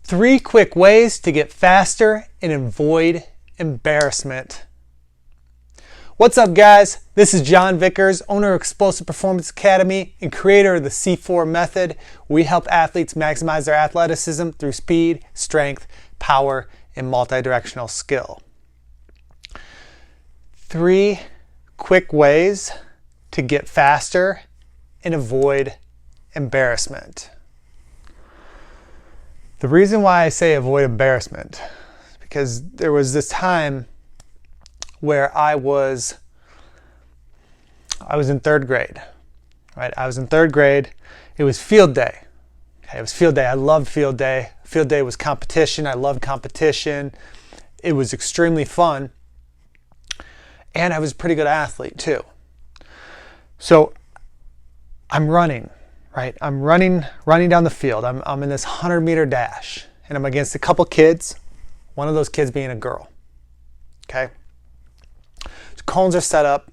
3 quick ways to get faster and avoid embarrassment. What's up, guys? This is John Vickers, owner of Explosive Performance Academy and creator of the C4 method. We help athletes maximize their athleticism through speed, strength, power, and multi-directional skill. 3 quick ways to get faster and avoid embarrassment. The reason why I say avoid embarrassment is because there was this time where I was in 3rd grade, right? I was in 3rd grade. It was field day. Okay, it was field day. I loved field day. Field day was competition. I loved competition. It was extremely fun. And I was a pretty good athlete too. So I'm running, right? I'm running down the field. I'm in this 100-meter dash, and I'm against a couple kids, one of those kids being a girl. Okay? So cones are set up.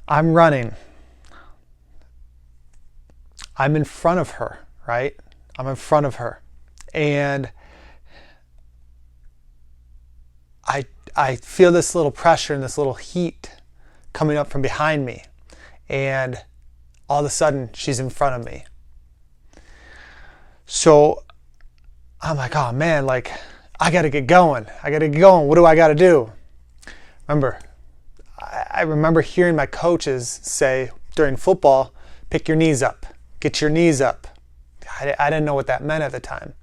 I'm running. I'm in front of her, right? I'm in front of her. And I feel this little pressure and this little heat coming up from behind me. And all of a sudden, she's in front of me. So I'm like, oh man, like, I gotta get going. What do I gotta do? I remember hearing my coaches say during football, pick your knees up, get your knees up. I didn't know what that meant at the time.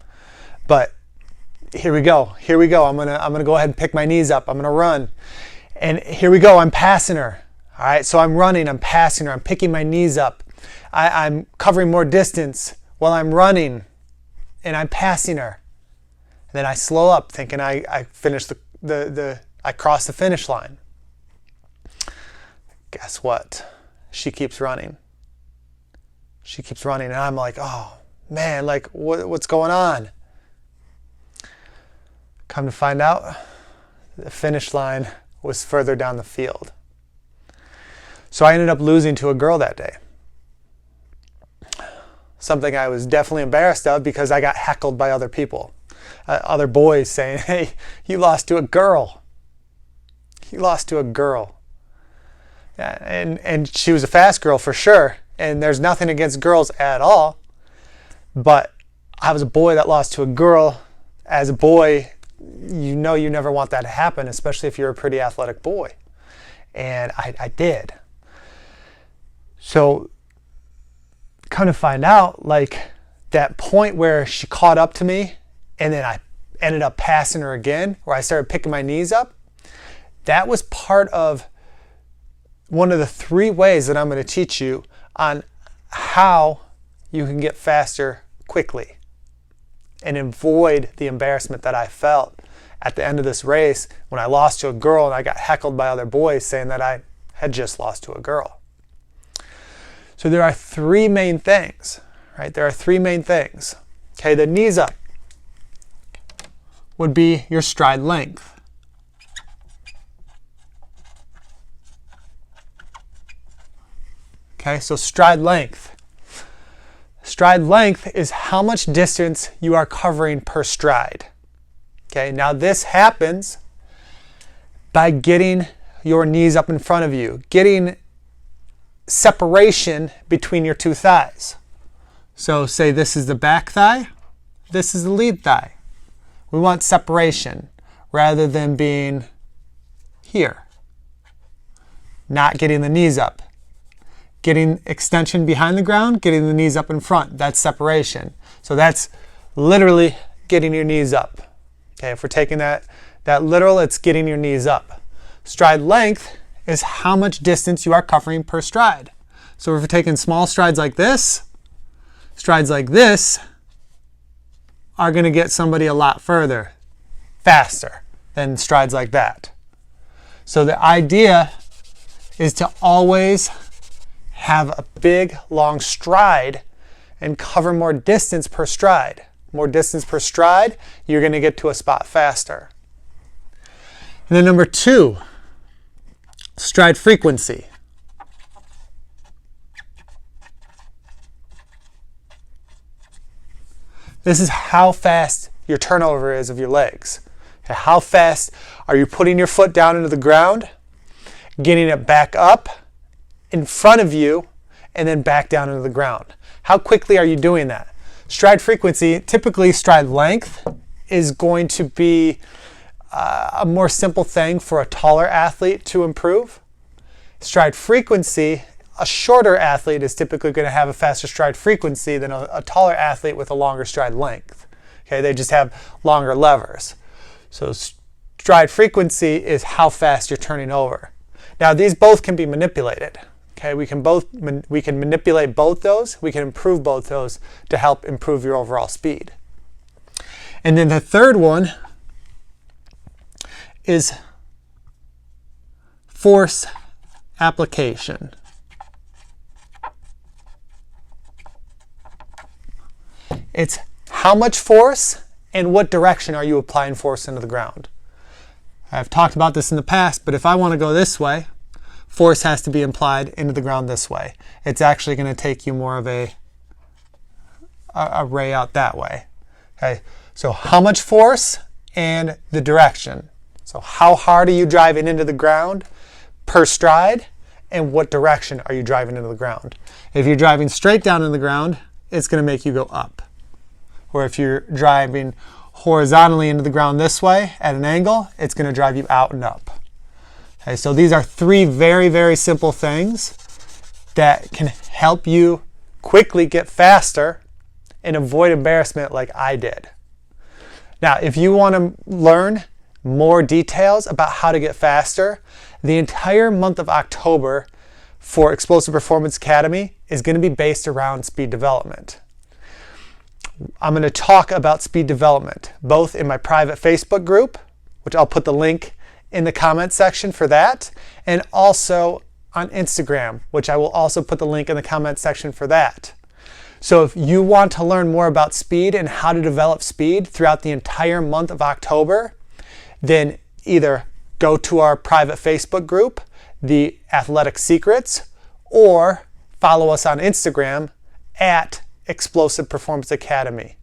But here we go. I'm gonna go ahead and pick my knees up. I'm gonna run. And here we go, I'm passing her. All right, so I'm running, I'm passing her, I'm picking my knees up. I'm covering more distance while I'm running, and I'm passing her. And then I slow up, thinking I finished I crossed the finish line. Guess what? She keeps running. And I'm like, oh man, like what's going on? Come to find out, the finish line was further down the field. So I ended up losing to a girl that day. Something I was definitely embarrassed of because I got heckled by other people. Other boys saying, hey, you lost to a girl. Yeah, and she was a fast girl for sure. And there's nothing against girls at all. But I was a boy that lost to a girl. As a boy, you know you never want that to happen, especially if you're a pretty athletic boy. And I did. So come to find out, like that point where she caught up to me and then I ended up passing her again, where I started picking my knees up, that was part of one of the 3 ways that I'm going to teach you on how you can get faster quickly and avoid the embarrassment that I felt at the end of this race when I lost to a girl and I got heckled by other boys saying that I had just lost to a girl. So there are 3 main things, right? Okay, the knees up would be your stride length. Okay, so stride length. Stride length is how much distance you are covering per stride. Okay, now this happens by getting your knees up in front of you, getting separation between your 2 thighs. So say this is the back thigh, this is the lead thigh. We want separation rather than being here. Not getting the knees up. Getting extension behind the ground, getting the knees up in front. That's separation. So that's literally getting your knees up. Okay, if we're taking that literal, it's getting your knees up. Stride length is how much distance you are covering per stride. So if we're taking small strides like this are going to get somebody a lot further, faster than strides like that. So the idea is to always have a big, long stride and cover more distance per stride. More distance per stride, you're going to get to a spot faster. And then number 2, stride frequency. This is how fast your turnover is of your legs. Okay, how fast are you putting your foot down into the ground, getting it back up in front of you, and then back down into the ground? How quickly are you doing that? Stride frequency, typically stride length, is going to be a more simple thing for a taller athlete to improve. Stride frequency, a shorter athlete is typically going to have a faster stride frequency than a taller athlete with a longer stride length. Okay, they just have longer levers. So stride frequency is how fast you're turning over. Now these both can be manipulated. Okay, we can manipulate both those. We can improve both those to help improve your overall speed. And then the third one is force application. It's how much force and what direction are you applying force into the ground. I've talked about this in the past, but if I want to go this way, force has to be applied into the ground this way. It's actually going to take you more of a ray out that way. Okay, so how much force and the direction. So how hard are you driving into the ground per stride, and what direction are you driving into the ground? If you're driving straight down in the ground, it's going to make you go up. Or if you're driving horizontally into the ground this way at an angle, it's going to drive you out and up. Okay, so these are three very, very simple things that can help you quickly get faster and avoid embarrassment like I did. Now, if you want to learn more details about how to get faster, the entire month of October for Explosive Performance Academy is going to be based around speed development. I'm going to talk about speed development, both in my private Facebook group, which I'll put the link in the comment section for that, and also on Instagram, which I will also put the link in the comment section for that. So if you want to learn more about speed and how to develop speed throughout the entire month of October, then either go to our private Facebook group, The Athletic Secrets, or follow us on Instagram at Explosive Performance Academy.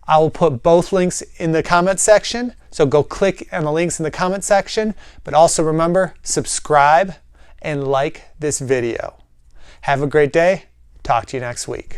I will put both links in the comment section, so go click on the links in the comment section, but also remember, subscribe and like this video. Have a great day. Talk to you next week.